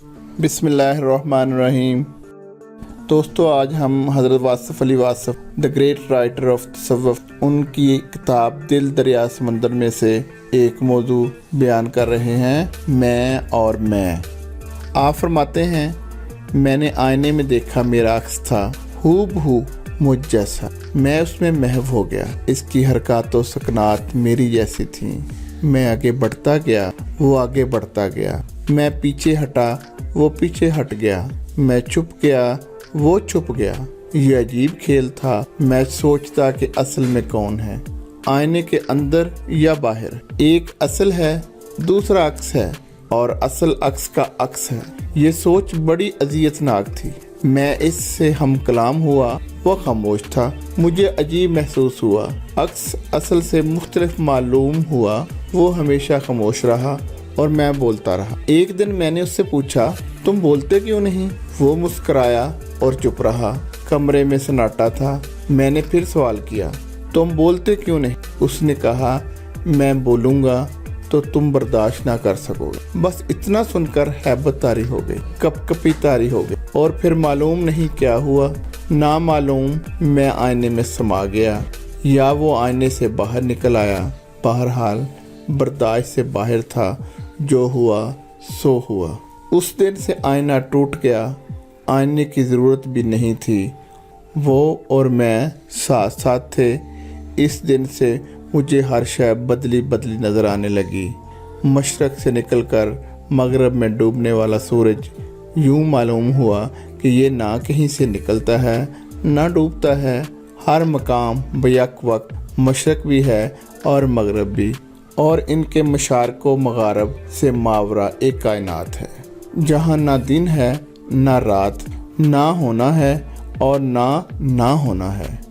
बिस्मिल्लाहिर्रहमानिर्रहीम। दोस्तों, आज हम हज़रत Wasif Ali Wasif the great writer of तसव्वुफ़, उनकी किताब दिल दरिया समंदर में से एक मौजू बयान कर रहे हैं, मैं और मैं। आप फरमाते हैं, मैंने आईने में देखा मेरा अक्स था, हूबहू मुझ जैसा। मैं उसमें महव हो गया, इसकी हरकत व सकनात मेरी जैसी थी। मैं आगे बढ़ता गया, वो आगे बढ़ता गया। मैं पीछे हटा, वो पीछे हट गया। मैं चुप गया, वो चुप गया। ये अजीब खेल था। मैं सोचता कि असल में कौन है, आईने के अंदर या बाहर। एक असल है, दूसरा अक्स है और असल अक्स का अक्स है। ये सोच बड़ी अजियतनाक थी। मैं इससे हम कलाम हुआ, वो खामोश था। मुझे अजीब महसूस हुआ। अक्स असल से मुख्तलिफ मालूम हुआ, वो हमेशा खामोश रहा और मैं बोलता रहा। एक दिन मैंने उससे पूछा, तुम बोलते क्यों नहीं? वो मुस्कुराया और चुप रहा। कमरे में सन्नाटा था। मैंने फिर सवाल किया, तुम बोलते क्यों नहीं? उसने कहा, मैं बोलूँगा तो तुम बर्दाश्त ना कर सकोगे। बस इतना सुनकर हैबत तारी हो गई, कपकपी तारी हो गई और फिर मालूम नहीं क्या हुआ। ना मालूम मैं आईने में समा गया या वो आईने से बाहर निकल आया। बहरहाल बर्दाश्त से बाहर था। जो हुआ सो हुआ। उस दिन से आईना टूट गया। आईने की ज़रूरत भी नहीं थी। वो और मैं साथ साथ थे। इस दिन से मुझे हर शय बदली बदली नज़र आने लगी। मशरक़ से निकलकर मगरब में डूबने वाला सूरज यूं मालूम हुआ कि ये ना कहीं से निकलता है ना डूबता है। हर मकाम बेयक वक्त मशरक़ भी है और मगरब भी, और इनके मशारिक़ व मगारब से मावरा एक कायनात है, जहाँ ना दिन है ना रात, ना होना है और ना होना है।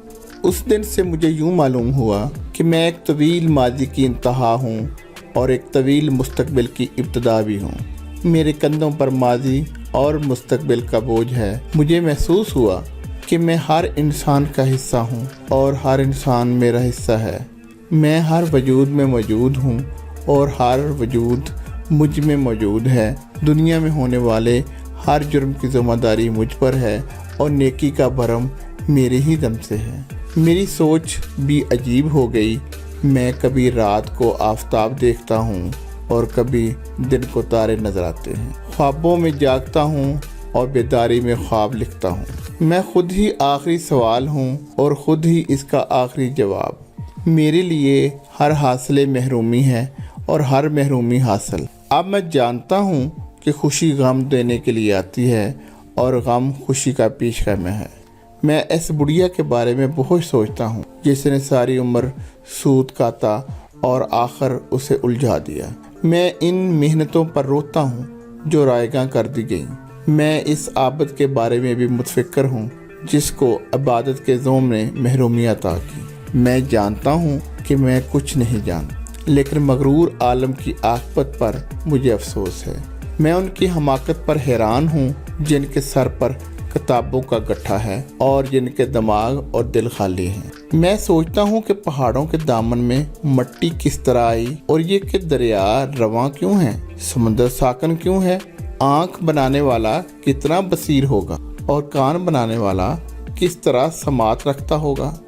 उस दिन से मुझे यूं मालूम हुआ कि मैं एक तवील माजी की इंतहा हूँ और एक तवील मुस्तकबिल की इब्तदा भी हूँ। मेरे कंधों पर माजी और मुस्तकबिल का बोझ है। मुझे महसूस हुआ कि मैं हर इंसान का हिस्सा हूँ और हर इंसान मेरा हिस्सा है। मैं हर वजूद में मौजूद हूँ और हर वजूद मुझ में मौजूद है। दुनिया में होने वाले हर जुर्म की ज़िम्मेदारी मुझ पर है और नेकी का भरम मेरे ही दम से है। मेरी सोच भी अजीब हो गई। मैं कभी रात को आफताब देखता हूँ और कभी दिन को तारे नजर आते हैं। ख्वाबों में जागता हूँ और बेदारी में ख्वाब लिखता हूँ। मैं खुद ही आखिरी सवाल हूँ और खुद ही इसका आखिरी जवाब। मेरे लिए हर हासिल महरूमी है और हर महरूमी हासिल। अब मैं जानता हूँ कि खुशी गम देने के लिए आती है और गम खुशी का पेशकदम है। मैं इस बुढ़िया के बारे में बहुत सोचता हूँ जिसने सारी उम्र सूद काटा और आखिर उसे उलझा दिया। मैं इन मेहनतों पर रोता हूँ जो रायगा कर दी गई। मैं इस आबद के बारे में भी मुतफिक्र हूँ जिसको इबादत के ज़ोम ने महरूमी अता की। मैं जानता हूँ कि मैं कुछ नहीं जानता, लेकिन मगरूर आलम की आक़िबत पर मुझे अफसोस है। मैं उनकी हमाकत पर हैरान हूँ जिनके सर पर किताबों का गट्ठा है और जिनके दिमाग और दिल खाली हैं। मैं सोचता हूँ कि पहाड़ों के दामन में मट्टी किस तरह आई और ये कि दरिया रवां क्यों है, समंदर साकन क्यों है। आँख बनाने वाला कितना बसीर होगा और कान बनाने वाला किस तरह समात रखता होगा।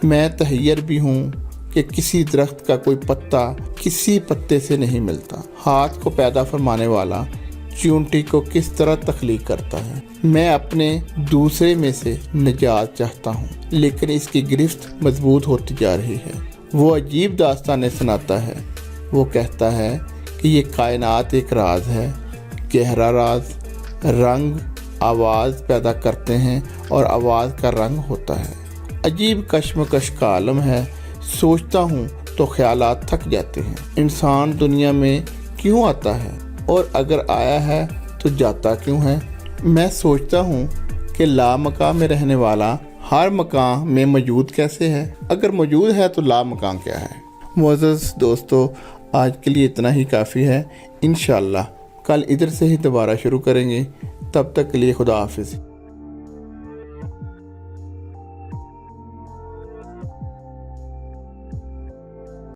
मैं तहैयर भी हूँ कि किसी दरख्त का कोई पत्ता किसी पत्ते से नहीं मिलता। हाथ को पैदा फरमाने वाला चूंटी को किस तरह तख्लीक करता है। मैं अपने दूसरे में से निजात चाहता हूँ, लेकिन इसकी गिरफ्त मजबूत होती जा रही है। वो अजीब दास्तानें सुनाता है। वो कहता है कि ये कायनात एक राज है, गहरा राज। रंग आवाज़ पैदा करते हैं और आवाज़ का रंग होता है। अजीब कश्मकश का आलम है। सोचता हूँ तो ख्यालात थक जाते हैं। इंसान दुनिया में क्यों आता है और अगर आया है तो जाता क्यों है। मैं सोचता हूँ कि लामकान में रहने वाला हर मकान में मौजूद कैसे है। अगर मौजूद है तो लामकान क्या है। मुअज़्ज़ज़ दोस्तों, आज के लिए इतना ही काफ़ी है। इंशाअल्लाह कल इधर से ही दोबारा शुरू करेंगे। तब तक के लिए खुदा हाफिज़।